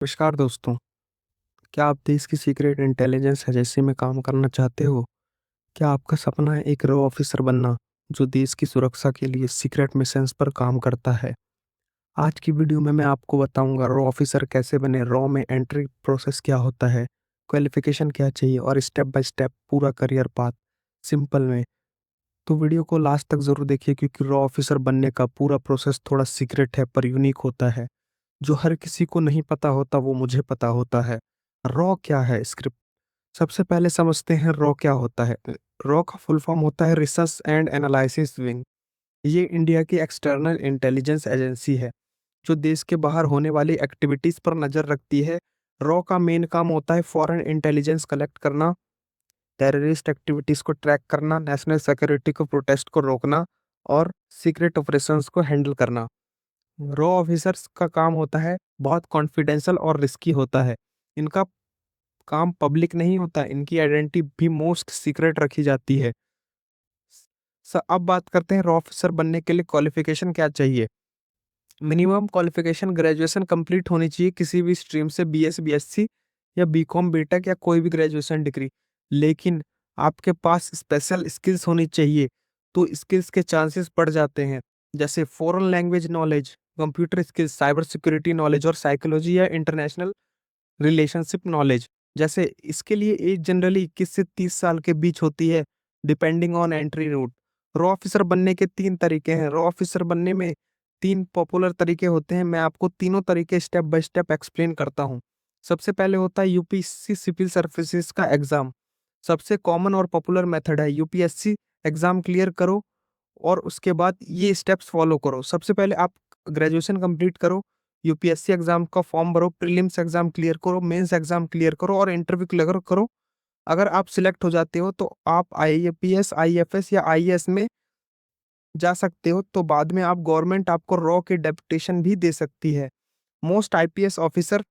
नमस्कार दोस्तों। क्या आप देश की सीक्रेट इंटेलिजेंस एजेंसी में काम करना चाहते हो? क्या आपका सपना है एक रॉ ऑफिसर बनना जो देश की सुरक्षा के लिए सीक्रेट मिशंस पर काम करता है? आज की वीडियो में मैं आपको बताऊंगा रॉ ऑफिसर कैसे बने, रॉ में एंट्री प्रोसेस क्या होता है, क्वालिफिकेशन क्या चाहिए और स्टेप बाय स्टेप पूरा करियर पाथ सिंपल में। तो वीडियो को लास्ट तक जरूर देखिए क्योंकि रॉ ऑफिसर बनने का पूरा प्रोसेस थोड़ा सीक्रेट है पर यूनिक होता है। जो हर किसी को नहीं पता होता वो मुझे पता होता है। रॉ क्या है? स्क्रिप्ट सबसे पहले समझते हैं रॉ क्या होता है। रॉ का फुल फॉर्म होता है रिसर्च एंड एनालिसिस विंग। ये इंडिया की एक्सटर्नल इंटेलिजेंस एजेंसी है जो देश के बाहर होने वाली एक्टिविटीज पर नजर रखती है। रॉ का मेन काम होता है फॉरेन इंटेलिजेंस कलेक्ट करना, टेररिस्ट एक्टिविटीज को ट्रैक करना, नेशनल सिक्योरिटी को प्रोटेस्ट को रोकना और सीक्रेट ऑपरेशंस को हैंडल करना। रॉ ऑफिसर्स का काम होता है बहुत कॉन्फिडेंशियल और रिस्की होता है। इनका काम पब्लिक नहीं होता, इनकी आइडेंटिटी भी मोस्ट सीक्रेट रखी जाती है। अब बात करते हैं रॉ ऑफिसर बनने के लिए क्वालिफिकेशन क्या चाहिए। मिनिमम क्वालिफिकेशन ग्रेजुएशन कंप्लीट होनी चाहिए किसी भी स्ट्रीम से, बीएस बीएससी या बीकॉम बीटेक या कोई भी ग्रेजुएशन डिग्री। लेकिन आपके पास स्पेशल स्किल्स होनी चाहिए तो स्किल्स के चांसेस बढ़ जाते हैं, जैसे foreign language knowledge, computer skills, cyber security knowledge और साइकोलॉजी या इंटरनेशनल रिलेशनशिप नॉलेज। जैसे इसके लिए एज जनरली 21 से 30 साल के बीच होती है डिपेंडिंग ऑन एंट्री रूट। रॉ ऑफिसर बनने के तीन तरीके हैं। रॉ ऑफिसर बनने में तीन पॉपुलर तरीके होते हैं। मैं आपको तीनों तरीके स्टेप बाय स्टेप एक्सप्लेन करता हूँ। सबसे पहले होता है यूपीएससी सिविल सर्विसेज का एग्जाम। सबसे कॉमन और पॉपुलर मेथड है यूपीएससी एग्जाम क्लियर करो और उसके बाद ये स्टेप्स फॉलो करो। सबसे पहले आप ग्रेजुएशन कंप्लीट करो, यूपीएससी एग्जाम का फॉर्म भरो, प्रीलिम्स एग्जाम क्लियर करो, मेंस एग्जाम क्लियर करो और इंटरव्यू क्लियर करो। अगर आप सिलेक्ट हो जाते हो तो आप आईएपीएस, आईएफएस या आईएएस में जा सकते हो। तो बाद में आप गवर्नमेंट आपको रॉ के डेपुटेशन भी दे सकती है। मोस्ट आईपीएस ऑफिसर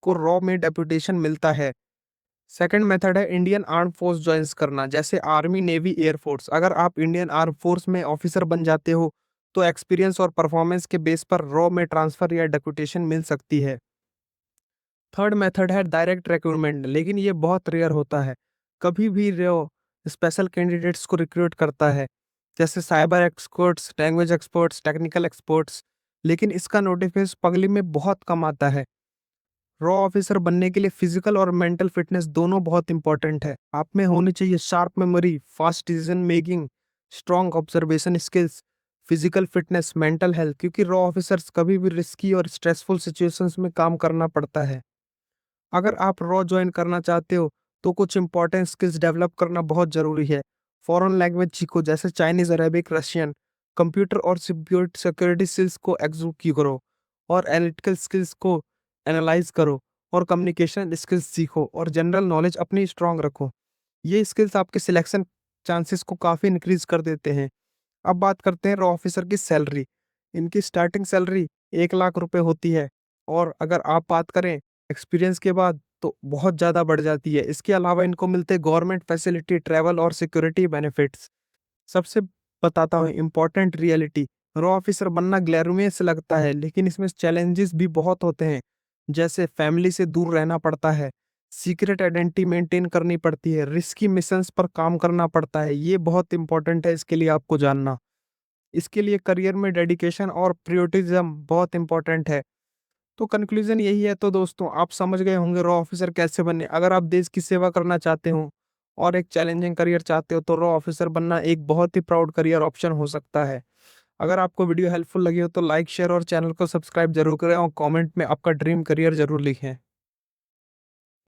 को रॉ में डेपुटेशन मिलता है। सेकंड मेथड है इंडियन आर्म फोर्स ज्वाइन करना, जैसे आर्मी, नेवी, एयरफोर्स। अगर आप इंडियन आर्म फोर्स में ऑफिसर बन जाते हो तो एक्सपीरियंस और परफॉर्मेंस के बेस पर रॉ में ट्रांसफर या डेपुटेशन मिल सकती है। थर्ड मेथड है डायरेक्ट रिक्रूटमेंट, लेकिन ये बहुत रेयर होता है। कभी भी रॉ स्पेशल कैंडिडेट्स को रिक्रूट करता है, जैसे cyber experts, language experts, technical experts, लेकिन इसका नोटिफिकेशन पगली में बहुत कम आता है। रॉ ऑफिसर बनने के लिए फिजिकल और मेंटल फिटनेस दोनों बहुत इंपॉर्टेंट है। आप में होनी चाहिए sharp memory, fast decision making, strong observation skills, physical fitness, mental health, क्योंकि रॉ ऑफिसर्स कभी भी रिस्की और स्ट्रेसफुल सिचुएशंस में काम करना पड़ता है। अगर आप रॉ ज्वाइन करना चाहते हो तो कुछ इंपॉर्टेंट स्किल्स डेवलप करना बहुत जरूरी है। फॉरेन लैंग्वेज सीखो, जैसे चाइनीज, अरेबिक, रशियन। कंप्यूटर और सिक्योरिटी स्किल्स को एग्जीक्यूट करो और एनालिटिकल स्किल्स को एनालाइज करो और कम्युनिकेशन स्किल्स सीखो और जनरल नॉलेज अपनी स्ट्रांग रखो। ये स्किल्स आपके सिलेक्शन चांसेस को काफ़ी इंक्रीज कर देते हैं। अब बात करते हैं रॉ ऑफिसर की सैलरी। इनकी स्टार्टिंग सैलरी 1 लाख रुपए होती है और अगर आप बात करें एक्सपीरियंस के बाद तो बहुत ज़्यादा बढ़ जाती है। इसके अलावा इनको मिलते गवर्नमेंट फैसिलिटी, ट्रैवल और सिक्योरिटी बेनिफिट्स। सबसे बताता हूँ इम्पोर्टेंट रियलिटी। रॉ ऑफिसर बनना ग्लैमरस लगता है लेकिन इसमें चैलेंजेस भी बहुत होते हैं, जैसे फैमिली से दूर रहना पड़ता है, सीक्रेट आइडेंटिटी मेंटेन करनी पड़ती है, रिस्की मिशंस पर काम करना पड़ता है। ये बहुत इंपॉर्टेंट है इसके लिए आपको जानना। इसके लिए करियर में डेडिकेशन और प्रियोरिटिज्म बहुत इंपॉर्टेंट है। तो कंक्लूजन यही है। तो दोस्तों आप समझ गए होंगे रॉ ऑफिसर कैसे बने। अगर आप देश की सेवा करना चाहते हो और एक चैलेंजिंग करियर चाहते हो तो रॉ ऑफिसर बनना एक बहुत ही प्राउड करियर ऑप्शन हो सकता है। अगर आपको वीडियो हेल्पफुल लगी हो तो लाइक, शेयर और चैनल को सब्सक्राइब जरूर करें और कमेंट में आपका ड्रीम करियर जरूर लिखें।